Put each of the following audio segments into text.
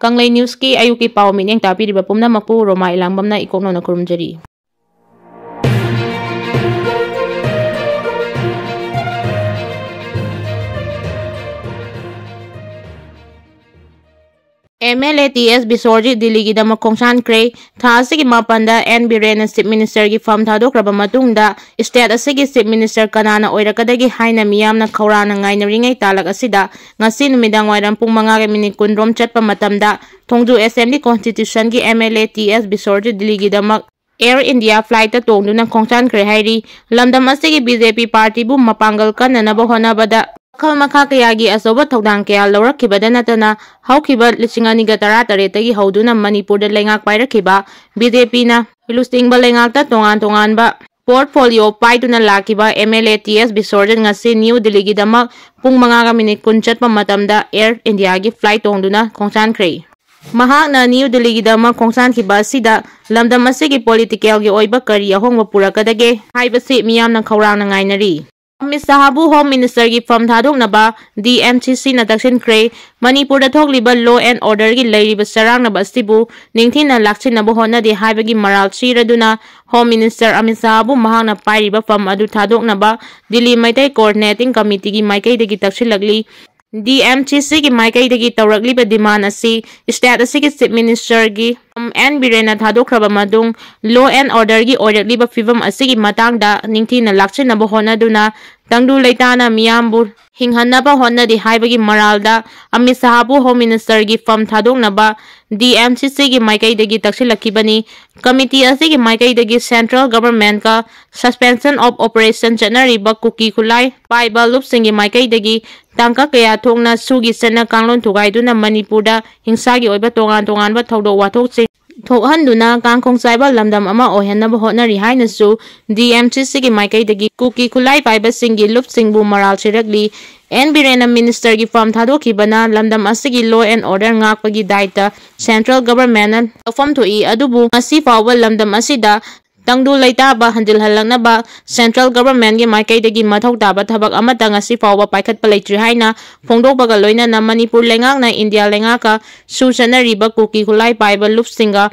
Kanglei news की अयुकी पाव मिनेंग तापीरिबा पुमनामकपु Roma इलांगबमना इकोकनोना खुरुमजरी। MLATS Biswajit Delhi की दमक खोंगचानख्रे थासे की मापंदा एन बीरेन चीफ मिनिस्टर की फम थादोख्रबा मतुंगदा स्टेट असिगी चीफ मिनिस्टर कनाना ओइरकदगी हाइना मियामना खौराना ngainaringay talak asida ngasi numidang wairam pung 5:10 chatpa matamda thongju assembly constitution की MLATS बिश्वजित दिल्ली की दमक एयर इंडिया फ्लाइट तोंगदुना खोंगचानख्रे हाइरी लमदम असिगी बीजेपी पार्टी बु मपांगल कन्ननबा होनाबदा खल मखा कयागी असोबा थौदांग कया लौरखिबदा नतना हौखिबा 2013 हौदुना मणिपुरदा लेंगाक पाइरखिबा बीजेपी ना लुसिंगबा लेंगाकता तोंगान पोर्टफोलियो पाइदुना लाखिबा MLATS बिश्वजित ngasi न्यू दिल्ली की दमक पुंग 5:10 चटपा मतमदा एयर इंडिया की फ्लाइट तोंगदुना खोंगचानख्रे महाकना न्यू दिल्ली की दमक खोंगचानखिबा असिदा लमदम असिगी पॉलिटिकल की ओइबा करी अहोंगबा पुरकदगे हाइबसि मियामना खौरांना ngainari अमित शाहबू होम मिनिस्टर की फम थादोक्नबा DMCC न दक्षिणख्रे मणिपुर थोकलिबा लॉ एंड ऑर्डर की लैरिबा सरांगनबा असिबु निंगथिना लाक्सिनबा होनदे हाइबगी मराल सिरदुना होम मिनिस्टर अमित शाहबू महाकना पाइरिबा फम अदु थादोक्नबा दिल्ली मैतै कोऑर्डिनेटिंग कमिटी की माइकैदगी तक्सिलगली DMCC की माइकैदगी तौरकलिबा डिमांड असि स्टेट असि की चीफ मिनिस्टर की एन बीरेन थादोख्रबा मदुंग लॉ एंड ऑर्डर की ओइरकलिबा फिवम असि की मतांगदा निंगथिना लाक्सिनबा होनदुना तंगदु लैताना मियामबु हिंगहन्नबा होनदे हाइबगी मरालदा अमित शाहबू होम मिनिस्टर की फम थादोक्नबा DMCC की माइकैदगी तक्सिलखिबनी कमिटी असि की माइकैदगी सेंट्रल गवर्नमेंट का सस्पेंशन ऑफ ऑपरेशन चनरिबा कुकी खुलाई पाइबा लुपसिंग की माइकैदगी तंका कया थोंगना सुगी सना कांगलोन थुगाइदुना मणिपुरदा हिंसागी ओइबा तोगान थौदो वाथोक थोहनदुना कांगखोंगचाइबा लमदम अमा ओहेनबा होनरी हाइनसु DMCC की माइकैदगी कुकी खुलाई पाइबासिंगी लुपसिंगबु मराल सिरगली एन बीरेन मिनिस्टर की फम थादोखिबना लमदम असिगी लॉ एंड ऑर्डर ngakpagi दायित्व सेंट्रल गवर्नमेंट तौफम थोई अदुबु ngasi फावबा लमदम असिदा तंगदु लैताबा हंजिलहलंगनबा सेंट्रल गवर्नमेंट की माइकैदगी मथौ ताबा थबक अमता ngasi फावबा पाइखतपा लैत्रि हाइना फोंदोकबगा लोइनना मणिपुर लेंगाकना इंडिया लेंगाका सुचनरिबा कुकी खुलाई पाइबा लुपसिंगा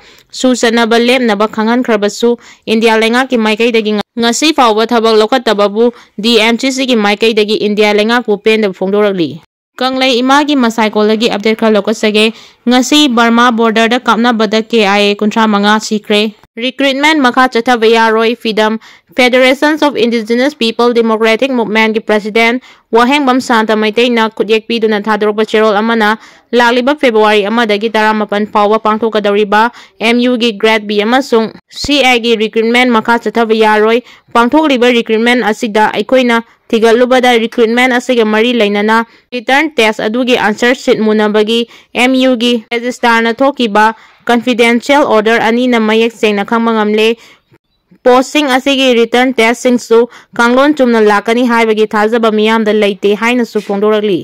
सुचनबा लेपनबा खंगहनख्रबसु इंडिया लेंगा की माइकैदगी ngasi फावबा थबक लौखतबबु DMCC की माइकैदगी इंडिया लेंगाकु पेंदब फोंदोरकली कंगलई इमा की मसाइकोलगी अपडेट खर लोकसगे ngasi बर्मा बॉर्डर दा कापनाबदा KIA 35 सिखरे रिक्रूटमेंट मखा चथब यारोय फिदम federations of indigenous people democratic movement की प्रेसिडेंट वाहेंगबम शांता मैतेना खुदियक पीदुना थादोरपा चेरोल अमना लालिबा फेब्रुवारी अमदगी 15 फावबा पांथोकदौरिबा MU की ग्रेड B अमसुंग CI की रिक्रूटमेंट मखा चथब यारोय पांथोकलिबा रिक्रूटमेंट असिदा अखोइना थिगलुबदा रिक्रूटमेंट असिगा मरी लैनना रिटर्न टेस्ट अदुगी आंसर शीट मुनबगी MU की रजिस्ट्रार न थोकिबा confidential order ani na mayek sengna khangmangamle posting asigi return test singsu kanglon chumna lakani haibagi thajaba miyam da leite haina su phongdoragli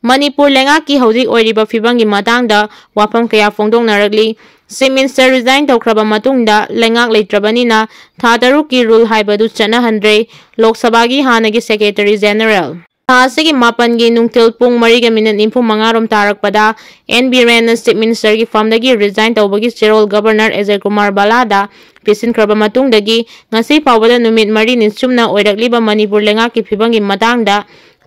manipur lenga ki hojik oiriba fibangi matangda wafam kaya phongdongnaragli chief minister resign tawkraba matungda lengak leitrabani na thadaru ki rule haibadu chana handre lok sabha gi hanagi secretary general थासे की मापन की नुंगथिल पुंग 3:45 तारकपदा N Biren chief minister की फमदगी resign तौबगी चेरोल गवर्नर अजय कुमार बालादा पिसिनख्रबा मतुंगदगी ngasi फावबदा नुमित 3 नि चुमना ओइरकलिबा मणिपुर लेंगा की फिबंगी मतंगदा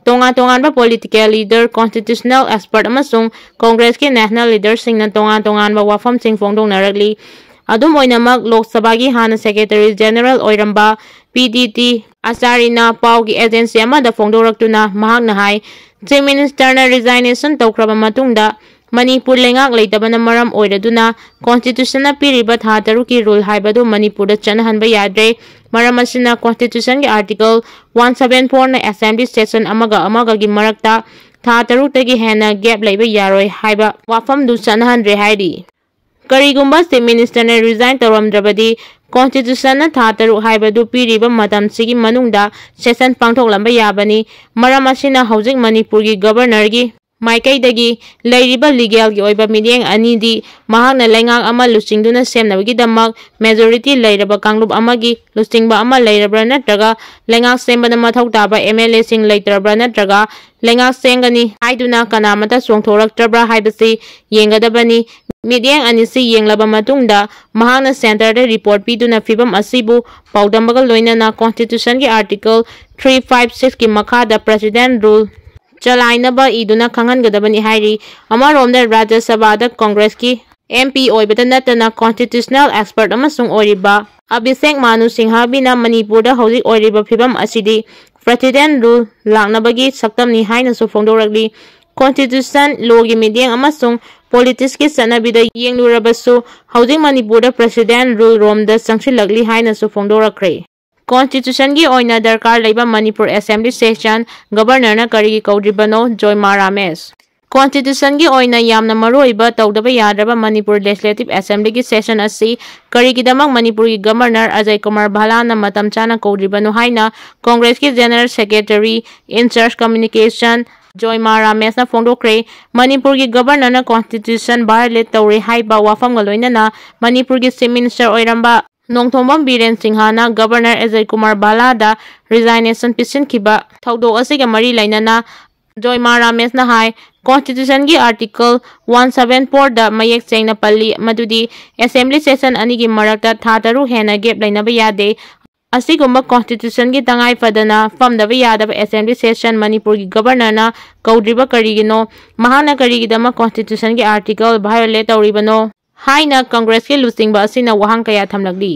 तोंगा पॉलिटिकल लीडर कॉन्स्टिट्यूशनल एक्सपर्ट अमसुंग कांग्रेस के नेशनल लीडर सिंगना तोंगा वाफम सिंग फोंदोंगनरगली अदुम ओइनमक लोक सभा की हाना सेक्रेटरी जनरल ओइरंबा PDT आचार्यना पाव की एजेंसी अमदा फोंदोरक्तुना महाकना हाई चीफ मिनिस्टर ना रिजाइनेशन तौख्रबा मतुंगदा मणिपुर लेंगाक लेतबना मरम ओइरदुना कॉन्स्टिट्यूशन ना पिरिबा था तरु की रूल हाइबदु मणिपुर दा चनहनबा याद्रे मरम असिना कॉन्स्टिट्यूशन के आर्टिकल 174 ना असेंबली सेशन अमगा की मरक्ता था तरु तगी हेना गैप लेबा यारोय हाइबा वाफम दु चनहनरे हाइरी करीगुंबा चीफ मिनिस्टर ने रिजाइन तौरमद्रबदी कॉन्स्टिट्यूशन था तरुक हाइबदु पीरिबा मतम सिगी मनुंगदा सेशन पांथोकलंबा याबनी मरम असिना हौजिक मणिपुर की गवर्नर की माइकैदगी लेरिबा लीगल की ओइबा मिडियंग अनिदी महांगना लेंगांग अमा लुचिंगदुना सेमनबगीदमक मेजॉरिटी लेरबा कांगलुप अमागी लुचिंगबा अमा लेरब्रा नत्रगा लेंगांग सेमबना मथौ ताबा एमएलए सिंग लेत्रब्रा नत्रगा लेंगांग सेंगनी हाइदुना कनामता सोंगथोरक्त्रब्रा हाइबसी येंगदबनी मिडियंग अनिसी येंगलबा मतुंगदा महांगना सेंटर रिपोर्ट पीदुना फिबम असिबु पाउदमबगा लोइनना कॉन्स्टिट्यूशन की आर्टिकल 356 की मखादा प्रेसिडेंट रूल चलाइनबा इदुना खंगनगदबनी हाइरी अमरोमदा राज्य सभा कांग्रेस की एमपी ओइबदा नतना कॉन्स्टिट्यूशनल एक्सपर्ट अमसुंग ओइरिबा अभिषेक मानु सिंहाबीना मणिपुरदा हौजिक ओइरिबा फिबम असिदी प्रेसिडेंट रूल लांगनबगी सक्तमनी हाइनसु फोंदोरकली कॉन्स्टिट्यूशन लॉ की मिडियंग अमसुंग पॉलिटिक्स की सनबीदा येंगलुरबसु हौजिक मणिपुरदा प्रेसिडेंट रूल रोमदा संगसिलकली हाइनसु फोंदोरखरे कॉन्स्टिट्यूशन की ओइना दरकार लेबा मणिपुर असेंबली सेशन गवर्नर करी कौद्रिबनो जोयमा रामेश कॉन्स्टिट्यूशन की ओइना यामना मरोइबा तौदबा यादरबा मणिपुर लेजिस्लेटिव असेंबली की सेशन असी करीगिदमक मणिपुर की गवर्नर अजय कुमार भालाना मतम चाना कौद्रिबनो हाइना कांग्रेस की general secretary in charge communication Jairam Ramesh फोंदोक्रे मणिपुर की गवर्नर कॉन्स्टिट्यूशन वायलेट तौरे हाइबा वाफम लोइनना मणिपुर की चीफ मिनिस्टर ओइरंबा नोंथोंबम बीरेन सिंहाना गवर्नर अजय कुमार बालादा रिजाइनेशन पिसिनखिबा थौदोक असिगा मरी लैनना जोयमा रामेशना हाई कॉन्स्टिट्यूशन की आर्टिकल 174 दा मयेक सेंगना पल्ली मदुदी असेंबली सेशन अनी की मरकता था तरु हेना गेप लैनबा यादे असिगुम्बा कॉन्स्टिट्यूशन की तंगाई फदना फमदबा यादबा असेंबली सेशन मणिपुर की गवर्नरना कौद्रिबा करीगिनो महाना करीगिदमा कॉन्स्टिट्यूशन की आर्टिकल वायोलेट तौरिबनो हाइना कांग्रेस के लुचिंगबा असिना वहांग कया थमलगली।